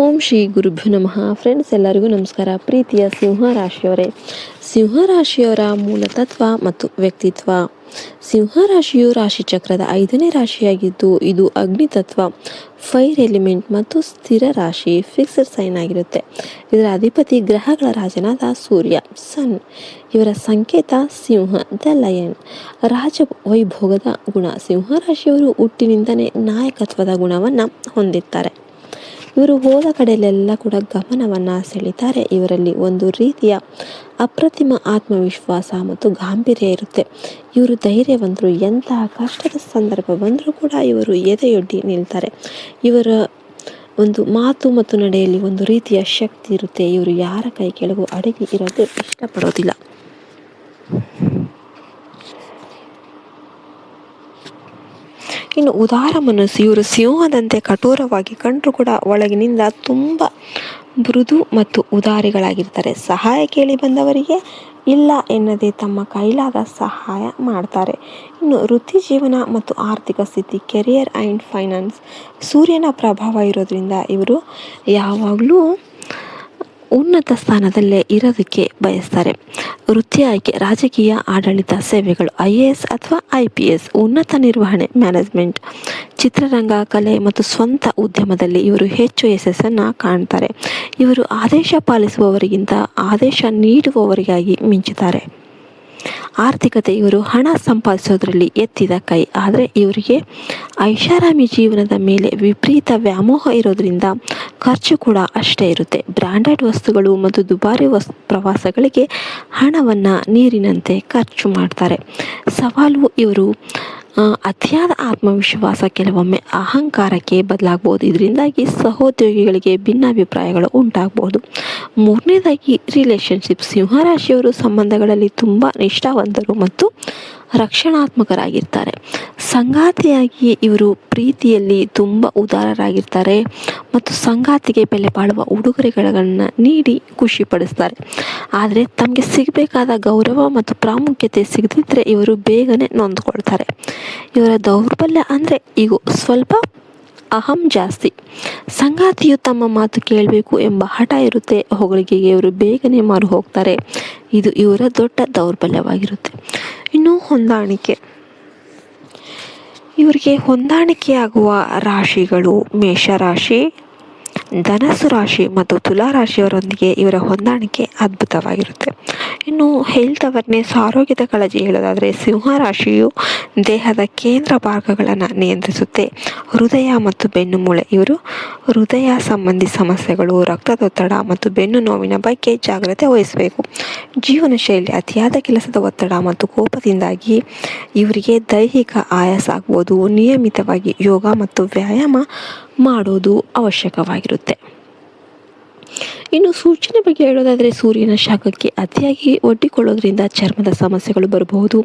ಓಂ ಶ್ರೀ ಗುರುಭ್ಯೋ ನಮಃ. ಫ್ರೆಂಡ್ಸ್, ಎಲ್ಲರಿಗೂ ನಮಸ್ಕಾರ. ಪ್ರೀತಿಯ ಸಿಂಹರಾಶಿಯವರೇ, ಸಿಂಹರಾಶಿಯವರ ಮೂಲತತ್ವ ಮತ್ತು ವ್ಯಕ್ತಿತ್ವ. ಸಿಂಹರಾಶಿಯು ರಾಶಿಚಕ್ರದ 5ನೇ ರಾಶಿಯಾಗಿದ್ದು, ಇದು ಅಗ್ನಿತತ್ವ, ಫೈರ್ ಎಲಿಮೆಂಟ್ ಮತ್ತು ಸ್ಥಿರ ರಾಶಿ, ಫಿಕ್ಸ್ಡ್ ಸೈನ್ ಆಗಿರುತ್ತೆ. ಇದರ ಅಧಿಪತಿ ಗ್ರಹಗಳ ರಾಜನಾದ ಸೂರ್ಯ, ಸನ್. ಇವರ ಸಂಕೇತ ಸಿಂಹ, ದ ಲಯನ್. ರಾಜ ವೈಭೋಗದ ಗುಣ. ಸಿಂಹರಾಶಿಯವರು ಹುಟ್ಟಿನಿಂದಲೇ ನಾಯಕತ್ವದ ಗುಣವನ್ನು ಹೊಂದಿರ್ತಾರೆ. ಇವರು ಹೋದ ಕಡೆಯಲ್ಲೆಲ್ಲ ಕೂಡ ಗಮನವನ್ನು ಸೆಳೀತಾರೆ. ಇವರಲ್ಲಿ ಒಂದು ರೀತಿಯ ಅಪ್ರತಿಮ ಆತ್ಮವಿಶ್ವಾಸ ಮತ್ತು ಗಾಂಭೀರ್ಯ ಇರುತ್ತೆ. ಇವರು ಧೈರ್ಯವಂತರು. ಎಂತಹ ಕಷ್ಟದ ಸಂದರ್ಭ ಬಂದರೂ ಕೂಡ ಇವರು ಎದೆಯೊಡ್ಡಿ ನಿಲ್ತಾರೆ. ಇವರ ಒಂದು ಮಾತು ಮತ್ತು ನಡೆಯಲ್ಲಿ ಒಂದು ರೀತಿಯ ಶಕ್ತಿ ಇರುತ್ತೆ. ಇವರು ಯಾರ ಕೈ ಕೆಳಗೂ ಅಡಗಿ ಇರೋದು ಇಷ್ಟಪಡೋದಿಲ್ಲ. ಇನ್ನು ಉದಾರ ಮನಸ್ಸು. ಇವರು ಸಿಂಹದಂತೆ ಕಠೋರವಾಗಿ ಕಂಡರೂ ಕೂಡ ಒಳಗಿನಿಂದ ತುಂಬ ಮೃದು ಮತ್ತು ಉದಾರಿಗಳಾಗಿರ್ತಾರೆ. ಸಹಾಯ ಕೇಳಿ ಬಂದವರಿಗೆ ಇಲ್ಲ ಎನ್ನದೇ ತಮ್ಮ ಕೈಲಾದ ಸಹಾಯ ಮಾಡ್ತಾರೆ. ಇನ್ನು ವೃತ್ತಿ ಜೀವನ ಮತ್ತು ಆರ್ಥಿಕ ಸ್ಥಿತಿ, ಕೆರಿಯರ್ ಆ್ಯಂಡ್ ಫೈನಾನ್ಸ್. ಸೂರ್ಯನ ಪ್ರಭಾವ ಇರೋದ್ರಿಂದ ಇವರು ಯಾವಾಗಲೂ ಉನ್ನತ ಸ್ಥಾನದಲ್ಲೇ ಇರೋದಕ್ಕೆ ಬಯಸ್ತಾರೆ. ವೃತ್ತಿ ಆಯ್ಕೆ, ರಾಜಕೀಯ, ಆಡಳಿತ, ಸೇವೆಗಳು, IAS ಅಥವಾ IPS, ಉನ್ನತ ನಿರ್ವಹಣೆ, ಮ್ಯಾನೇಜ್ಮೆಂಟ್, ಚಿತ್ರರಂಗ, ಕಲೆ ಮತ್ತು ಸ್ವಂತ ಉದ್ಯಮದಲ್ಲಿ ಇವರು ಹೆಚ್ಚು ಯಶಸ್ಸನ್ನು ಕಾಣ್ತಾರೆ. ಇವರು ಆದೇಶ ಪಾಲಿಸುವವರಿಗಿಂತ ಆದೇಶ ನೀಡುವವರಿಗಾಗಿ ಮಿಂಚುತ್ತಾರೆ. ಆರ್ಥಿಕತೆ, ಇವರು ಹಣ ಸಂಪಾದಿಸೋದ್ರಲ್ಲಿ ಎತ್ತಿದ ಕೈ. ಆದರೆ ಇವರಿಗೆ ಐಷಾರಾಮಿ ಜೀವನದ ಮೇಲೆ ವಿಪರೀತ ವ್ಯಾಮೋಹ ಇರೋದ್ರಿಂದ ಖರ್ಚು ಕೂಡ ಅಷ್ಟೇ ಇರುತ್ತೆ. ಬ್ರ್ಯಾಂಡೆಡ್ ವಸ್ತುಗಳು ಮತ್ತು ದುಬಾರಿ ಪ್ರವಾಸಗಳಿಗೆ ಹಣವನ್ನು ನೀರಿನಂತೆ ಖರ್ಚು ಮಾಡ್ತಾರೆ. ಸವಾಲು, ಇವರು ಅತಿಯಾದ ಆತ್ಮವಿಶ್ವಾಸ ಕೆಲವೊಮ್ಮೆ ಅಹಂಕಾರಕ್ಕೆ ಬದಲಾಗಬಹುದು. ಇದರಿಂದಾಗಿ ಸಹೋದ್ಯೋಗಿಗಳಿಗೆ ಭಿನ್ನಾಭಿಪ್ರಾಯಗಳು ಉಂಟಾಗಬಹುದು. ಮೂರನೇದಾಗಿ ರಿಲೇಷನ್ಶಿಪ್. ಸಿಂಹರಾಶಿಯವರು ಸಂಬಂಧಗಳಲ್ಲಿ ತುಂಬ ನಿಷ್ಠಾವಂತರು ಮತ್ತು ರಕ್ಷಣಾತ್ಮಕರಾಗಿರ್ತಾರೆ. ಸಂಗಾತಿಯಾಗಿ ಇವರು ಪ್ರೀತಿಯಲ್ಲಿ ತುಂಬ ಉದಾರರಾಗಿರ್ತಾರೆ ಮತ್ತು ಸಂಗಾತಿಗೆ ಬೆಲೆ ಬಾಳುವ ಉಡುಗೊರೆಗಳನ್ನು ನೀಡಿ ಖುಷಿಪಡಿಸ್ತಾರೆ. ಆದರೆ ತಮಗೆ ಸಿಗಬೇಕಾದ ಗೌರವ ಮತ್ತು ಪ್ರಾಮುಖ್ಯತೆ ಸಿಗದಿದ್ದರೆ ಇವರು ಬೇಗನೆ ನೊಂದ್ಕೊಳ್ತಾರೆ. ಇವರ ದೌರ್ಬಲ್ಯ ಅಂದರೆ ಈಗ ಸ್ವಲ್ಪ ಅಹಂ ಜಾಸ್ತಿ. ಸಂಗಾತಿಯು ತಮ್ಮ ಮಾತು ಕೇಳಬೇಕು ಎಂಬ ಹಠ ಇರುತ್ತೆ. ಹೊಗಳಿಕೆಗೆ ಇವರು ಬೇಗನೆ ಮಾರು ಹೋಗ್ತಾರೆ. ಇದು ಇವರ ದೊಡ್ಡ ದೌರ್ಬಲ್ಯವಾಗಿರುತ್ತೆ. ಇನ್ನು ಹೊಂದಾಣಿಕೆ. ಇವರಿಗೆ ಹೊಂದಾಣಿಕೆಯಾಗುವ ರಾಶಿಗಳು ಮೇಷರಾಶಿ, ಧನಸ್ಸು ರಾಶಿ ಮತ್ತು ತುಲಾ ರಾಶಿಯವರೊಂದಿಗೆ ಇವರ ಹೊಂದಾಣಿಕೆ ಅದ್ಭುತವಾಗಿರುತ್ತೆ. ಇನ್ನು ಹೆಲ್ತ್ ಅವೇರ್ನೆಸ್, ಆರೋಗ್ಯದ ಕಾಳಜಿ ಹೇಳೋದಾದರೆ ಸಿಂಹರಾಶಿಯು ದೇಹದ ಕೇಂದ್ರ ಭಾಗಗಳನ್ನು ನಿಯಂತ್ರಿಸುತ್ತೆ. ಹೃದಯ ಮತ್ತು ಬೆನ್ನು ಮೂಳೆ. ಇವರು ಹೃದಯ ಸಂಬಂಧಿ ಸಮಸ್ಯೆಗಳು, ರಕ್ತದೊತ್ತಡ ಮತ್ತು ಬೆನ್ನು ನೋವಿನ ಬಗ್ಗೆ ಜಾಗ್ರತೆ ವಹಿಸಬೇಕು. ಜೀವನ ಶೈಲಿ, ಅತಿಯಾದ ಕೆಲಸದ ಒತ್ತಡ ಮತ್ತು ಕೋಪದಿಂದಾಗಿ ಇವರಿಗೆ ದೈಹಿಕ ಆಯಾಸ ಆಗ್ಬೋದು. ನಿಯಮಿತವಾಗಿ ಯೋಗ ಮತ್ತು ವ್ಯಾಯಾಮ ಮಾಡೋದು ಅವಶ್ಯಕವಾಗಿರುತ್ತೆ. ಇನ್ನು ಸೂಚನೆ ಬಗ್ಗೆ ಹೇಳೋದಾದರೆ ಸೂರ್ಯನ ಶಾಖಕ್ಕೆ ಅತಿಯಾಗಿ ಒಡ್ಡಿಕೊಳ್ಳೋದ್ರಿಂದ ಚರ್ಮದ ಸಮಸ್ಯೆಗಳು ಬರಬಹುದು.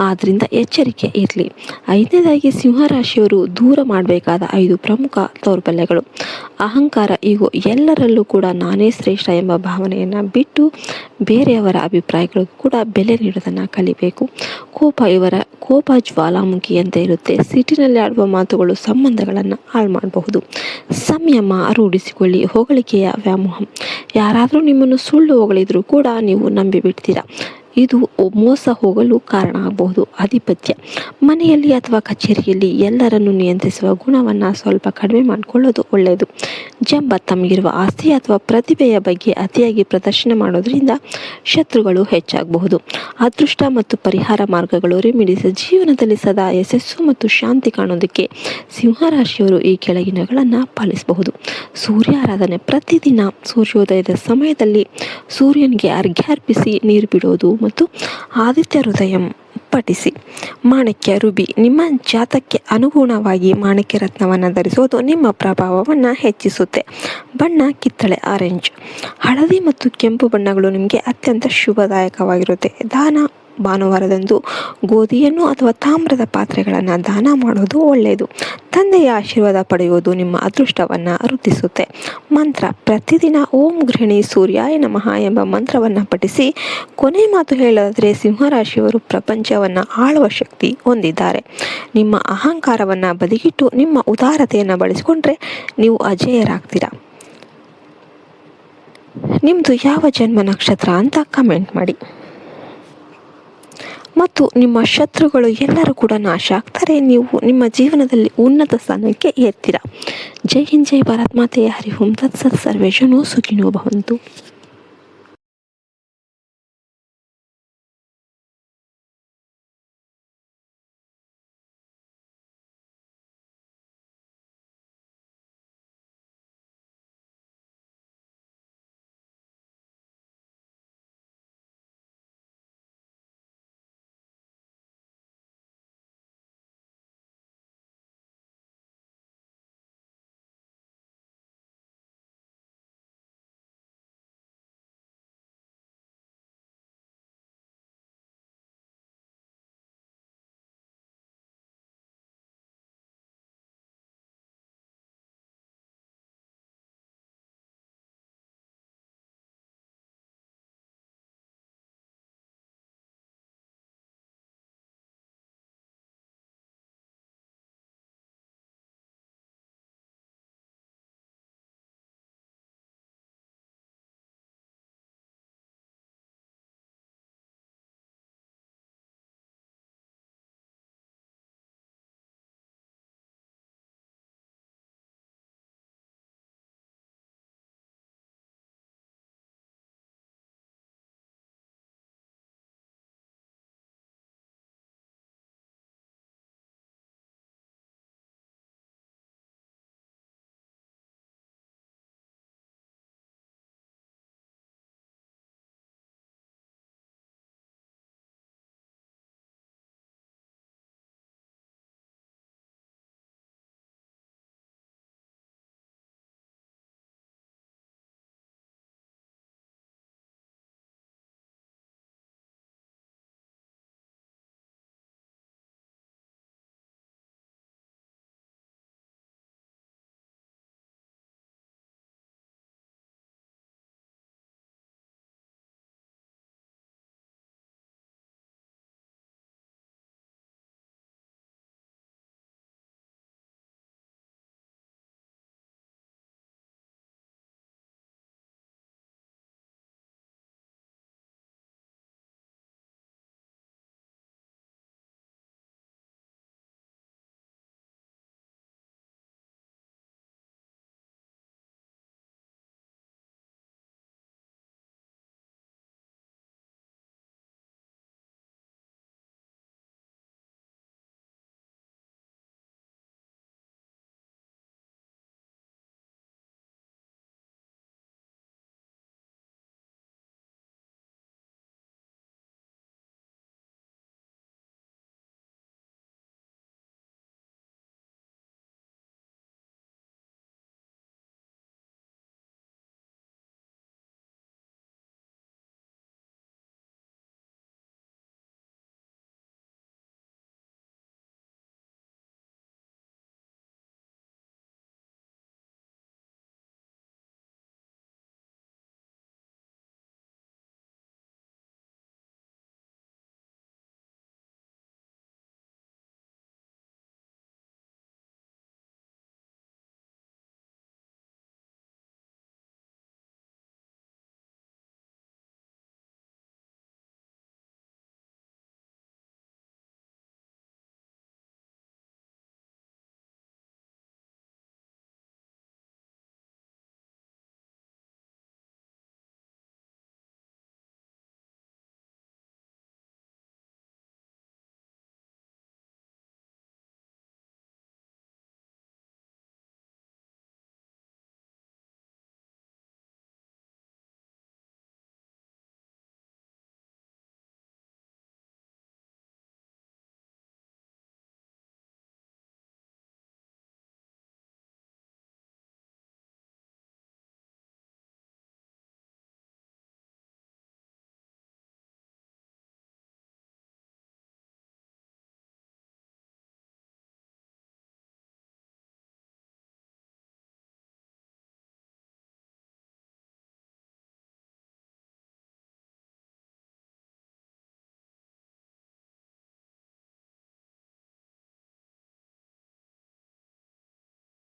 ಆದ್ದರಿಂದ ಎಚ್ಚರಿಕೆ ಇರಲಿ. 5ನೇದಾಗಿ ಸಿಂಹರಾಶಿಯವರು ದೂರ ಮಾಡಬೇಕಾದ 5 ಪ್ರಮುಖ ದೌರ್ಬಲ್ಯಗಳು. ಅಹಂಕಾರ, ಈಗೋ. ಎಲ್ಲರಲ್ಲೂ ಕೂಡ ನಾನೇ ಶ್ರೇಷ್ಠ ಎಂಬ ಭಾವನೆಯನ್ನು ಬಿಟ್ಟು ಬೇರೆಯವರ ಅಭಿಪ್ರಾಯಗಳಿಗೂ ಕೂಡ ಬೆಲೆ ನೀಡೋದನ್ನು ಕಲಿಬೇಕು. ಇವರ ಕೋಪ ಜ್ವಾಲಾಮುಖಿಯಂತೆ ಇರುತ್ತೆ. ಸಿಟ್ಟಿನಲ್ಲಿ ಆಡುವ ಮಾತುಗಳು ಸಂಬಂಧಗಳನ್ನು ಹಾಳು ಮಾಡಬಹುದು. ಸಂಯಮ ರೂಢಿಸಿಕೊಳ್ಳಿ. ಹೊಗಳಿಕೆಯ ವ್ಯಾಮೋಹ. ಯಾರಾದರೂ ನಿಮ್ಮನ್ನು ಸುಳ್ಳು ಹೊಗಳಿದ್ರೂ ಕೂಡ ನೀವು ನಂಬಿಬಿಡ್ತೀರಾ. ಇದು ಮೋಸ ಹೋಗಲು ಕಾರಣ ಆಗಬಹುದು. ಆಧಿಪತ್ಯ, ಮನೆಯಲ್ಲಿ ಅಥವಾ ಕಚೇರಿಯಲ್ಲಿ ಎಲ್ಲರನ್ನು ನಿಯಂತ್ರಿಸುವ ಗುಣವನ್ನು ಸ್ವಲ್ಪ ಕಡಿಮೆ ಮಾಡಿಕೊಳ್ಳೋದು ಒಳ್ಳೆಯದು. ಜಂಬ, ತಮಗಿರುವ ಆಸ್ತಿ ಅಥವಾ ಪ್ರತಿಭೆಯ ಬಗ್ಗೆ ಅತಿಯಾಗಿ ಪ್ರದರ್ಶನ ಮಾಡೋದ್ರಿಂದ ಶತ್ರುಗಳು ಹೆಚ್ಚಾಗಬಹುದು. ಅದೃಷ್ಟ ಮತ್ತು ಪರಿಹಾರ ಮಾರ್ಗಗಳು, ರೆಮಿಡೀಸ್. ಜೀವನದಲ್ಲಿ ಸದಾ ಯಶಸ್ಸು ಮತ್ತು ಶಾಂತಿ ಕಾಣೋದಕ್ಕೆ ಸಿಂಹರಾಶಿಯವರು ಈ ಕೆಳಗಿನಗಳನ್ನು ಪಾಲಿಸಬಹುದು. ಸೂರ್ಯಾರಾಧನೆ, ಪ್ರತಿದಿನ ಸೂರ್ಯೋದಯದ ಸಮಯದಲ್ಲಿ ಸೂರ್ಯನಿಗೆ ಅರ್ಘ್ಯ ಅರ್ಪಿಸಿ ನೀರು ಬಿಡೋದು ಮತ್ತು ಆದಿತ್ಯ ಹೃದಯಂ ಪಠಿಸಿ. ಮಾಣಿಕ್ಯ, ರುಬಿ. ನಿಮ್ಮ ಜಾತಕ್ಕೆ ಅನುಗುಣವಾಗಿ ಮಾಣಿಕ್ಯ ರತ್ನವನ್ನು ಧರಿಸೋದು ನಿಮ್ಮ ಪ್ರಭಾವವನ್ನು ಹೆಚ್ಚಿಸುತ್ತೆ. ಬಣ್ಣ ಕಿತ್ತಳೆ, ಆರೆಂಜ್. ಹಳದಿ ಮತ್ತು ಕೆಂಪು ಬಣ್ಣಗಳು ನಿಮಗೆ ಅತ್ಯಂತ ಶುಭದಾಯಕವಾಗಿರುತ್ತೆ. ದಾನ, ಭಾನುವಾರದಂದು ಗೋಧಿಯನ್ನು ಅಥವಾ ತಾಮ್ರದ ಪಾತ್ರೆಗಳನ್ನು ದಾನ ಮಾಡೋದು ಒಳ್ಳೆಯದು. ತಂದೆಯ ಆಶೀರ್ವಾದ ಪಡೆಯುವುದು ನಿಮ್ಮ ಅದೃಷ್ಟವನ್ನು ವೃದ್ಧಿಸುತ್ತೆ. ಮಂತ್ರ, ಪ್ರತಿದಿನ ಓಂ ಗೃಹಿಣಿ ಸೂರ್ಯಾಯ ನಮಃ ಎಂಬ ಮಂತ್ರವನ್ನು ಪಠಿಸಿ. ಕೊನೆ ಮಾತು ಹೇಳೋದಾದರೆ ಸಿಂಹರಾಶಿಯವರು ಪ್ರಪಂಚವನ್ನು ಆಳುವ ಶಕ್ತಿ ಹೊಂದಿದ್ದಾರೆ. ನಿಮ್ಮ ಅಹಂಕಾರವನ್ನು ಬದಿಗಿಟ್ಟು ನಿಮ್ಮ ಉದಾರತೆಯನ್ನು ಬಳಸಿಕೊಂಡ್ರೆ ನೀವು ಅಜೇಯರಾಗ್ತೀರಾ. ನಿಮ್ಮದು ಯಾವ ಜನ್ಮ ನಕ್ಷತ್ರ ಅಂತ ಕಮೆಂಟ್ ಮಾಡಿ. ಮತ್ತು ನಿಮ್ಮ ಶತ್ರುಗಳು ಎಲ್ಲರೂ ಕೂಡ ನಾಶ ಆಗ್ತಾರೆ. ನೀವು ನಿಮ್ಮ ಜೀವನದಲ್ಲಿ ಉನ್ನತ ಸ್ಥಾನಕ್ಕೆ ಏರ್ತೀರ. ಜೈ ಹಿಂದ್, ಜೈ ಭಾರತ್ ಮಾತೆ. ಹರಿ ಓಂ ತತ್ಸತ್. ಸರ್ವೇ ಜನೋ ಸುಖಿನೋ ಭವಂತು.